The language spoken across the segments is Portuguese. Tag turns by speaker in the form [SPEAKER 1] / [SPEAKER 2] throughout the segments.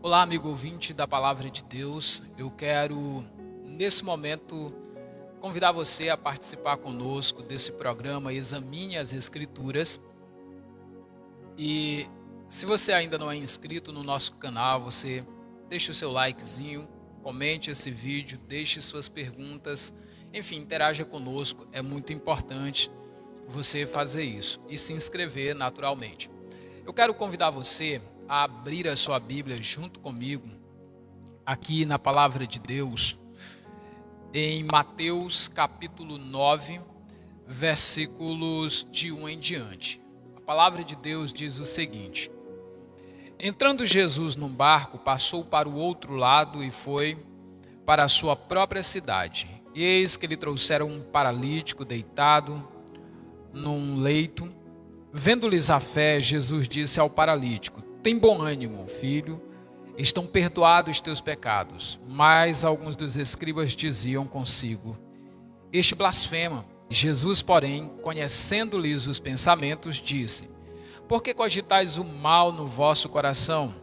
[SPEAKER 1] Olá, amigo ouvinte da Palavra de Deus. Eu quero, nesse momento, convidar você a participar conosco desse programa Examine as Escrituras. E se você ainda não é inscrito no nosso canal, você deixe o seu likezinho, comente esse vídeo, deixe suas perguntas, enfim, interaja conosco. É muito importante você fazer isso e se inscrever naturalmente. Eu quero convidar você a abrir a sua Bíblia junto comigo, aqui na Palavra de Deus, em Mateus capítulo 9, versículos de 1 em diante. A Palavra de Deus diz o seguinte: Entrando Jesus num barco, passou para o outro lado e foi para a sua própria cidade. E eis que lhe trouxeram um paralítico deitado num leito. Vendo-lhes a fé, Jesus disse ao paralítico: Tem bom ânimo, filho, estão perdoados os teus pecados. Mas alguns dos escribas diziam consigo: Este blasfema. Jesus, porém, conhecendo-lhes os pensamentos, disse: Por que cogitais o mal no vosso coração?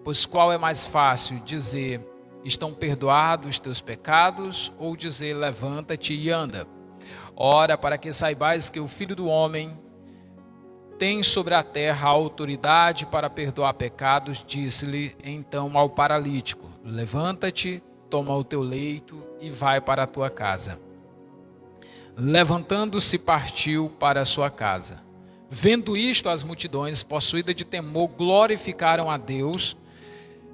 [SPEAKER 1] Pois qual é mais fácil, dizer: Estão perdoados os teus pecados, ou dizer: Levanta-te e anda? Ora, para que saibais que o Filho do Homem tem sobre a terra a autoridade para perdoar pecados, disse-lhe então ao paralítico: Levanta-te, toma o teu leito e vai para a tua casa. Levantando-se, partiu para a sua casa. Vendo isto, as multidões, possuídas de temor, glorificaram a Deus,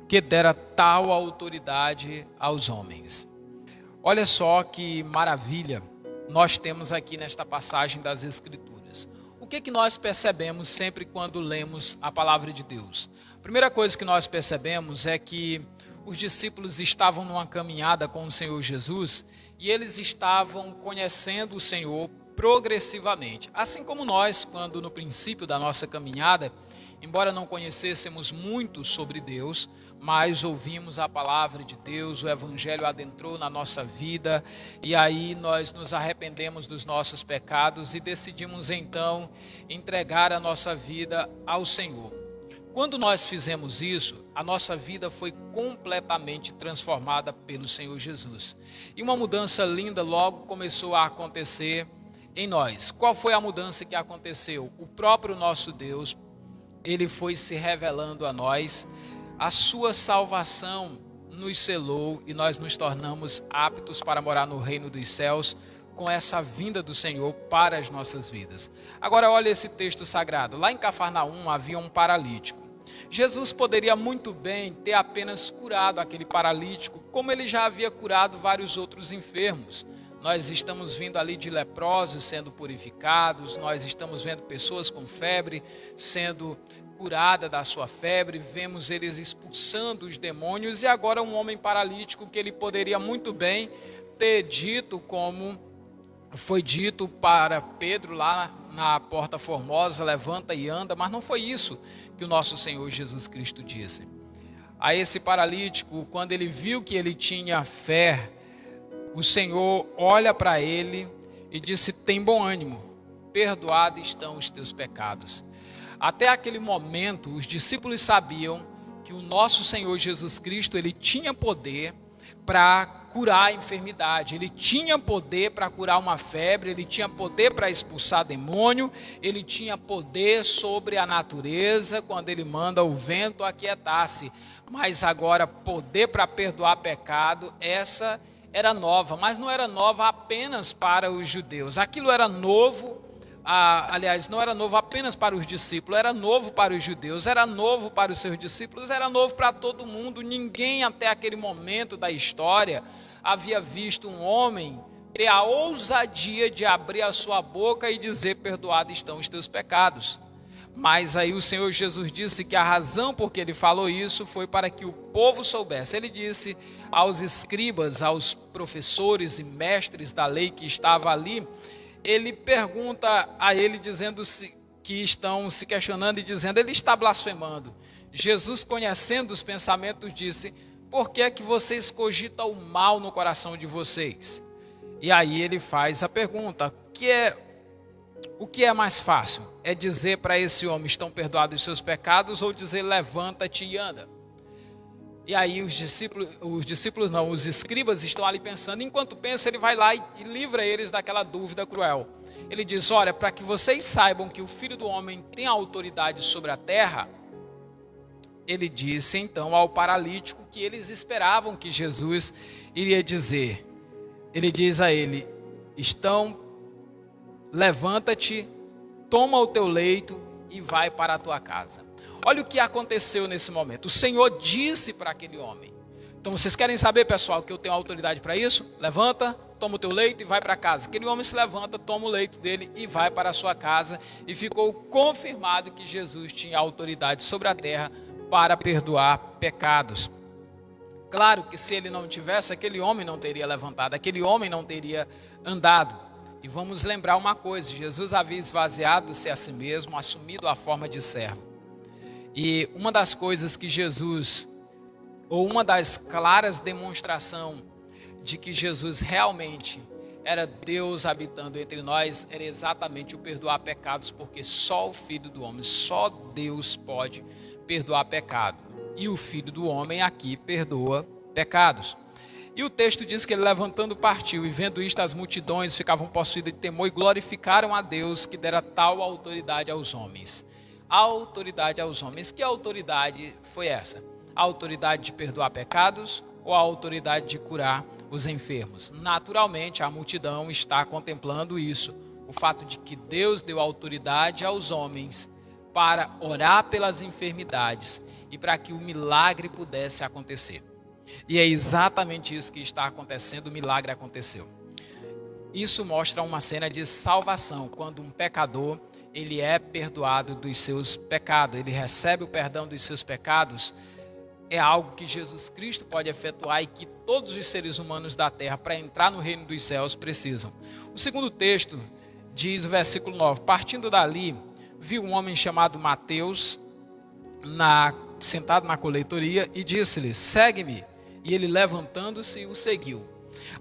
[SPEAKER 1] que dera tal autoridade aos homens. Olha só que maravilha nós temos aqui nesta passagem das Escrituras. O que nós percebemos sempre quando lemos a palavra de Deus? A primeira coisa que nós percebemos é que os discípulos estavam numa caminhada com o Senhor Jesus e eles estavam conhecendo o Senhor progressivamente. Assim como nós, quando no princípio da nossa caminhada, embora não conhecêssemos muito sobre Deus, mas ouvimos a palavra de Deus, o Evangelho adentrou na nossa vida e aí nós nos arrependemos dos nossos pecados e decidimos então entregar a nossa vida ao Senhor. Quando nós fizemos isso, a nossa vida foi completamente transformada pelo Senhor Jesus. E uma mudança linda logo começou a acontecer em nós. Qual foi a mudança que aconteceu? O próprio nosso Deus, Ele foi se revelando a nós. A sua salvação nos selou e nós nos tornamos aptos para morar no reino dos céus com essa vinda do Senhor para as nossas vidas. Agora olha esse texto sagrado. Lá em Cafarnaum havia um paralítico. Jesus poderia muito bem ter apenas curado aquele paralítico, como ele já havia curado vários outros enfermos. Nós estamos vindo ali de leprosos sendo purificados, nós estamos vendo pessoas com febre sendo curada da sua febre, vemos eles expulsando os demônios e agora um homem paralítico que ele poderia muito bem ter dito, como foi dito para Pedro lá na Porta Formosa: levanta e anda, mas não foi isso que o nosso Senhor Jesus Cristo disse. A esse paralítico, quando ele viu que ele tinha fé, o Senhor olha para ele e disse: tem bom ânimo, perdoados estão os teus pecados. Até aquele momento, os discípulos sabiam que o nosso Senhor Jesus Cristo, ele tinha poder para curar a enfermidade, ele tinha poder para curar uma febre, ele tinha poder para expulsar demônio, ele tinha poder sobre a natureza quando ele manda o vento aquietar-se. Mas agora, poder para perdoar pecado, essa era nova, mas não era nova apenas para os judeus. Aquilo era novo. Aliás, não era novo apenas para os discípulos, era novo para os judeus, era novo para os seus discípulos, era novo para todo mundo. Ninguém até aquele momento da história havia visto um homem ter a ousadia de abrir a sua boca e dizer: perdoados estão os teus pecados. Mas aí o Senhor Jesus disse que a razão por que ele falou isso foi para que o povo soubesse. Ele disse aos escribas, aos professores e mestres da lei que estavam ali, ele pergunta a ele, dizendo que estão se questionando e dizendo: ele está blasfemando. Jesus, conhecendo os pensamentos, disse: por que é que vocês cogitam o mal no coração de vocês? E aí ele faz a pergunta: o que é mais fácil? É dizer para esse homem: estão perdoados os seus pecados, ou dizer: levanta-te e anda? E aí os escribas estão ali pensando, enquanto pensa, ele vai lá e livra eles daquela dúvida cruel. Ele diz, olha, para que vocês saibam que o Filho do Homem tem autoridade sobre a terra, ele disse então ao paralítico que eles esperavam que Jesus iria dizer. Ele diz a ele, levanta-te, toma o teu leito e vai para a tua casa. Olha o que aconteceu nesse momento. O Senhor disse para aquele homem. Então vocês querem saber, pessoal, que eu tenho autoridade para isso? Levanta, toma o teu leito e vai para casa. Aquele homem se levanta, toma o leito dele e vai para a sua casa. E ficou confirmado que Jesus tinha autoridade sobre a terra para perdoar pecados. Claro que se ele não tivesse, aquele homem não teria levantado, aquele homem não teria andado. E vamos lembrar uma coisa, Jesus havia esvaziado-se a si mesmo, assumido a forma de servo. E uma das coisas que Jesus, ou uma das claras demonstrações de que Jesus realmente era Deus habitando entre nós, era exatamente o perdoar pecados, porque só o Filho do Homem, só Deus pode perdoar pecado. E o Filho do Homem aqui perdoa pecados. E o texto diz que ele levantando partiu, e vendo isto as multidões ficavam possuídas de temor e glorificaram a Deus que dera tal autoridade aos homens. Autoridade aos homens. Que autoridade foi essa? A autoridade de perdoar pecados ou a autoridade de curar os enfermos? Naturalmente a multidão está contemplando isso, o fato de que Deus deu autoridade aos homens para orar pelas enfermidades e para que o milagre pudesse acontecer. E é exatamente isso que está acontecendo, o milagre aconteceu. Isso mostra uma cena de salvação, quando um pecador, ele é perdoado dos seus pecados, ele recebe o perdão dos seus pecados. É algo que Jesus Cristo pode efetuar e que todos os seres humanos da terra, para entrar no reino dos céus, precisam. O segundo texto diz, o versículo 9, partindo dali, viu um homem chamado Mateus, sentado na coletoria, e disse-lhe, segue-me. E ele, levantando-se, o seguiu.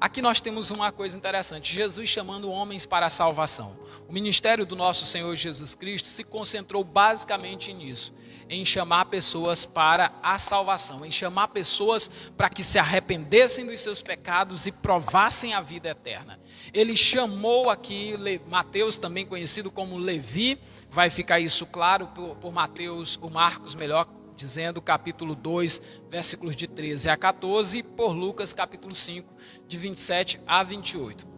[SPEAKER 1] Aqui nós temos uma coisa interessante, Jesus chamando homens para a salvação. O ministério do nosso Senhor Jesus Cristo se concentrou basicamente nisso, em chamar pessoas para a salvação, em chamar pessoas para que se arrependessem dos seus pecados e provassem a vida eterna. Ele chamou aqui Mateus, também conhecido como Levi, vai ficar isso claro por Mateus, o Marcos melhor, dizendo capítulo 2, versículos de 13 a 14, e por Lucas capítulo 5, de 27 a 28.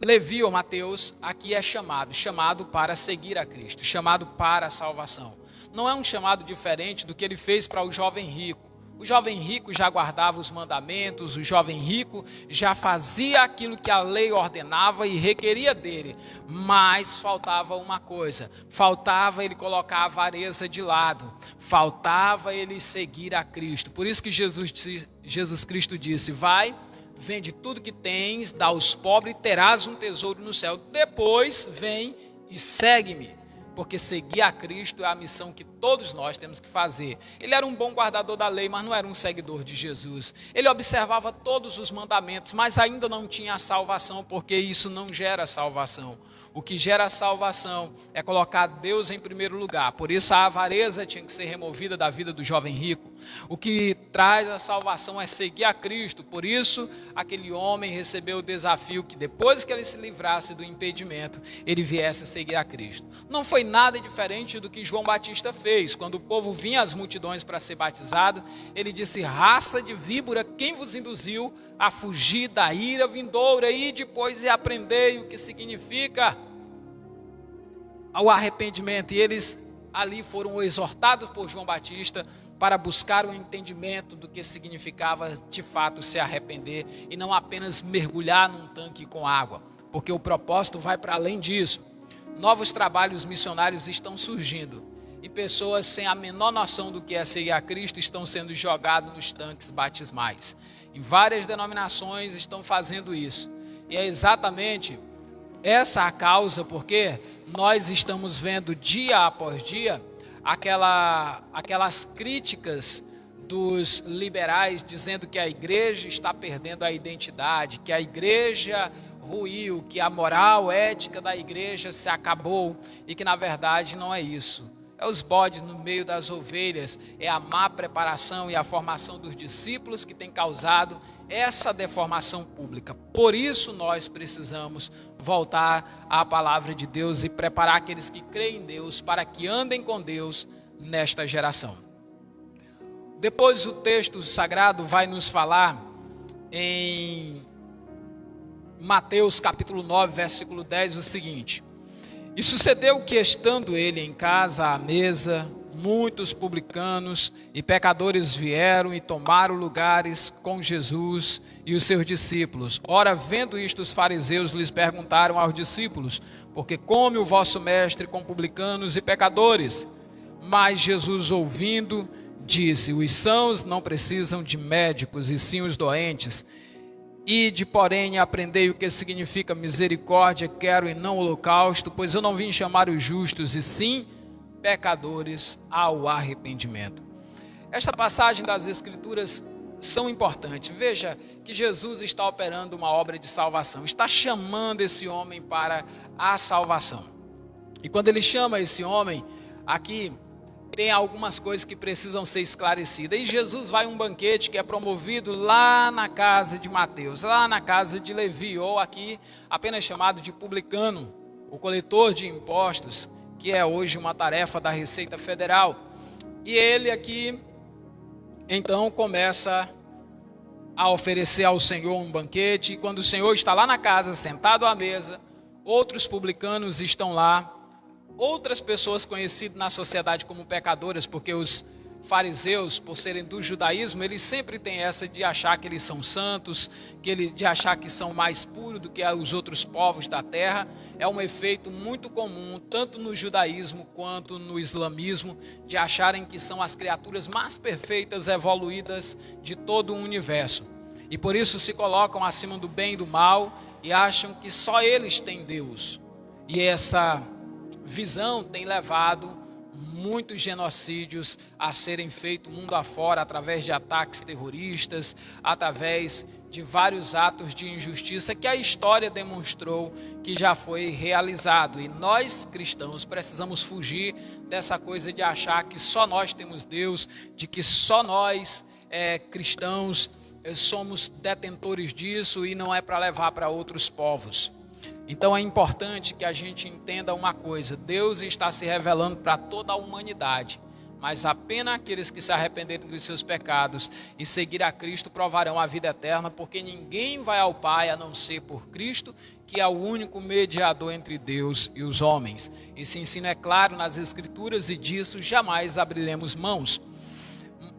[SPEAKER 1] Levi ou Mateus aqui é chamado para seguir a Cristo, chamado para a salvação. Não é um chamado diferente do que ele fez para o jovem rico. O jovem rico já guardava os mandamentos, o jovem rico já fazia aquilo que a lei ordenava e requeria dele, mas faltava uma coisa, faltava ele colocar a avareza de lado, faltava ele seguir a Cristo. Por isso que Jesus Cristo disse, vai, vende tudo que tens, dá aos pobres e terás um tesouro no céu, depois vem e segue-me. Porque seguir a Cristo é a missão que todos nós temos que fazer. Ele era um bom guardador da lei, mas não era um seguidor de Jesus. Ele observava todos os mandamentos, mas ainda não tinha a salvação, porque isso não gera salvação. O que gera salvação é colocar Deus em primeiro lugar. Por isso a avareza tinha que ser removida da vida do jovem rico. O que traz a salvação é seguir a Cristo. Por isso aquele homem recebeu o desafio que depois que ele se livrasse do impedimento, ele viesse a seguir a Cristo. Não foi nada diferente do que João Batista fez. Quando o povo vinha às multidões para ser batizado, ele disse, raça de víbora, quem vos induziu a fugir da ira vindoura? E depois aprendei o que significa o arrependimento. E eles ali foram exortados por João Batista para buscar o entendimento do que significava de fato se arrepender e não apenas mergulhar num tanque com água, porque o propósito vai para além disso. Novos trabalhos missionários estão surgindo e pessoas sem a menor noção do que é seguir a Cristo estão sendo jogadas nos tanques batismais. Em várias denominações estão fazendo isso. E é exatamente essa a causa porque nós estamos vendo dia após dia aquelas críticas dos liberais dizendo que a igreja está perdendo a identidade, que a igreja ruiu, que a moral ética da igreja se acabou e que na verdade não é isso. é os bodes no meio das ovelhas, é a má preparação e a formação dos discípulos que tem causado essa deformação pública. Por isso nós precisamos voltar à palavra de Deus e preparar aqueles que creem em Deus para que andem com Deus nesta geração. Depois o texto sagrado vai nos falar em Mateus capítulo 9, versículo 10, o seguinte: E sucedeu que, estando ele em casa à mesa, muitos publicanos e pecadores vieram e tomaram lugares com Jesus e os seus discípulos. Ora, vendo isto, os fariseus lhes perguntaram aos discípulos: Porque come o vosso mestre com publicanos e pecadores? Mas Jesus, ouvindo, disse: Os sãos não precisam de médicos, e sim os doentes. Ide, porém, aprendei o que significa misericórdia, quero e não holocausto, pois eu não vim chamar os justos, e sim pecadores ao arrependimento. Esta passagem das Escrituras são importantes. Veja que Jesus está operando uma obra de salvação, está chamando esse homem para a salvação. E quando ele chama esse homem, aqui tem algumas coisas que precisam ser esclarecidas. E Jesus vai a um banquete que é promovido lá na casa de Mateus, lá na casa de Levi, ou aqui apenas chamado de publicano, o coletor de impostos, que é hoje uma tarefa da Receita Federal. E ele aqui, então, começa a oferecer ao Senhor um banquete. E quando o Senhor está lá na casa, sentado à mesa, outros publicanos estão lá, outras pessoas conhecidas na sociedade como pecadoras, porque os fariseus, por serem do judaísmo, eles sempre têm essa de achar que eles são santos, de achar que são mais puros do que os outros povos da terra. É um efeito muito comum, tanto no judaísmo quanto no islamismo, de acharem que são as criaturas mais perfeitas, evoluídas de todo o universo. E por isso se colocam acima do bem e do mal e acham que só eles têm Deus. E essa visão tem levado muitos genocídios a serem feitos mundo afora, através de ataques terroristas, através de vários atos de injustiça que a história demonstrou que já foi realizado. E nós, cristãos, precisamos fugir dessa coisa de achar que só nós temos Deus, de que só nós, cristãos, somos detentores disso e não é para levar para outros povos. Então é importante que a gente entenda uma coisa: Deus está se revelando para toda a humanidade, mas apenas aqueles que se arrependerem dos seus pecados e seguir a Cristo provarão a vida eterna, porque ninguém vai ao Pai a não ser por Cristo, que é o único mediador entre Deus e os homens. Esse ensino é claro nas Escrituras e disso jamais abriremos mãos.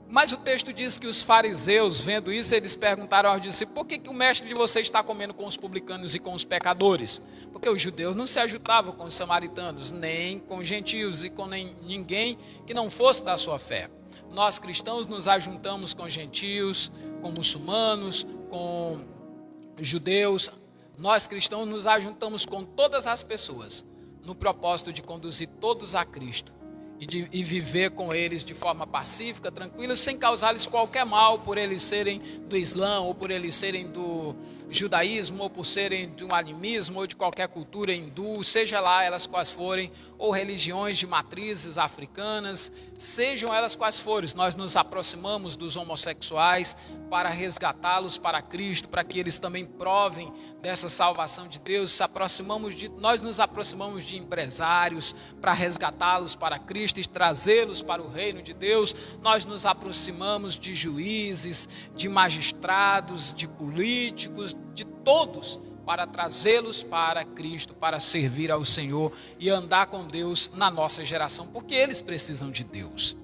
[SPEAKER 1] Mas o texto diz que os fariseus, vendo isso, eles perguntaram aos discípulos: por que o mestre de vocês está comendo com os publicanos e com os pecadores? Porque os judeus não se ajudavam com os samaritanos, nem com os gentios e com ninguém que não fosse da sua fé. Nós cristãos nos ajuntamos com gentios, com muçulmanos, com judeus. Nós cristãos nos ajuntamos com todas as pessoas, no propósito de conduzir todos a Cristo. E viver com eles de forma pacífica, tranquila, sem causar-lhes qualquer mal, por eles serem do Islã, ou por eles serem do judaísmo, ou por serem de um animismo, ou de qualquer cultura hindu, seja lá elas quais forem, ou religiões de matrizes africanas, sejam elas quais forem. Nós nos aproximamos dos homossexuais para resgatá-los para Cristo, para que eles também provem dessa salvação de Deus. Nós nos aproximamos de empresários para resgatá-los para Cristo e trazê-los para o reino de Deus. Nós nos aproximamos de juízes, de magistrados, de políticos, de todos, para trazê-los para Cristo, para servir ao Senhor e andar com Deus na nossa geração, porque eles precisam de Deus.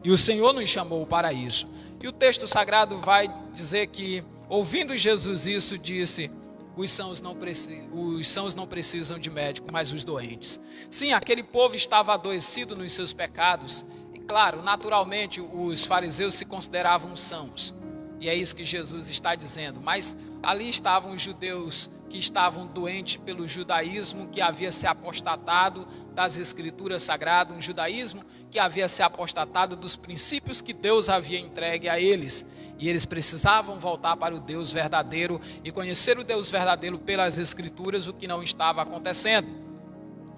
[SPEAKER 1] E o Senhor nos chamou para isso. E o texto sagrado vai dizer que, ouvindo Jesus isso, disse: os sãos não precisam de médico, mas os doentes. Sim, aquele povo estava adoecido nos seus pecados. E claro, naturalmente, os fariseus se consideravam sãos. E é isso que Jesus está dizendo. Mas ali estavam os judeus que estavam doentes pelo judaísmo, que havia se apostatado das escrituras sagradas, um judaísmo que havia se apostatado dos princípios que Deus havia entregue a eles. E eles precisavam voltar para o Deus verdadeiro e conhecer o Deus verdadeiro pelas escrituras, o que não estava acontecendo.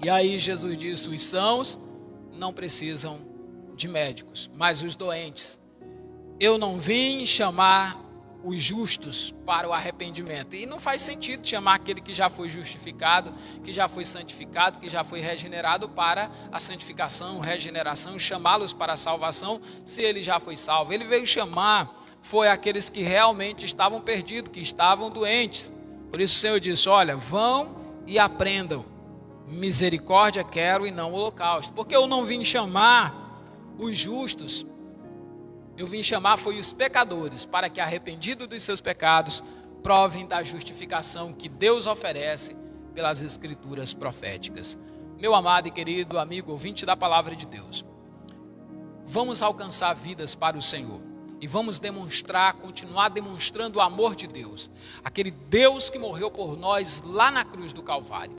[SPEAKER 1] E aí Jesus disse: os sãos não precisam de médicos, mas os doentes. Eu não vim chamar os justos para o arrependimento. E não faz sentido chamar aquele que já foi justificado, que já foi santificado, que já foi regenerado para a santificação, regeneração, chamá-los para a salvação, se ele já foi salvo. Ele veio chamar, foi aqueles que realmente estavam perdidos, que estavam doentes. Por isso o Senhor disse, olha, vão e aprendam. Misericórdia quero e não holocausto. Porque eu não vim chamar os justos, eu vim chamar foi os pecadores, para que arrependidos dos seus pecados, provem da justificação que Deus oferece pelas escrituras proféticas. Meu amado e querido amigo ouvinte da palavra de Deus, vamos alcançar vidas para o Senhor. E vamos continuar demonstrando o amor de Deus. Aquele Deus que morreu por nós lá na cruz do Calvário.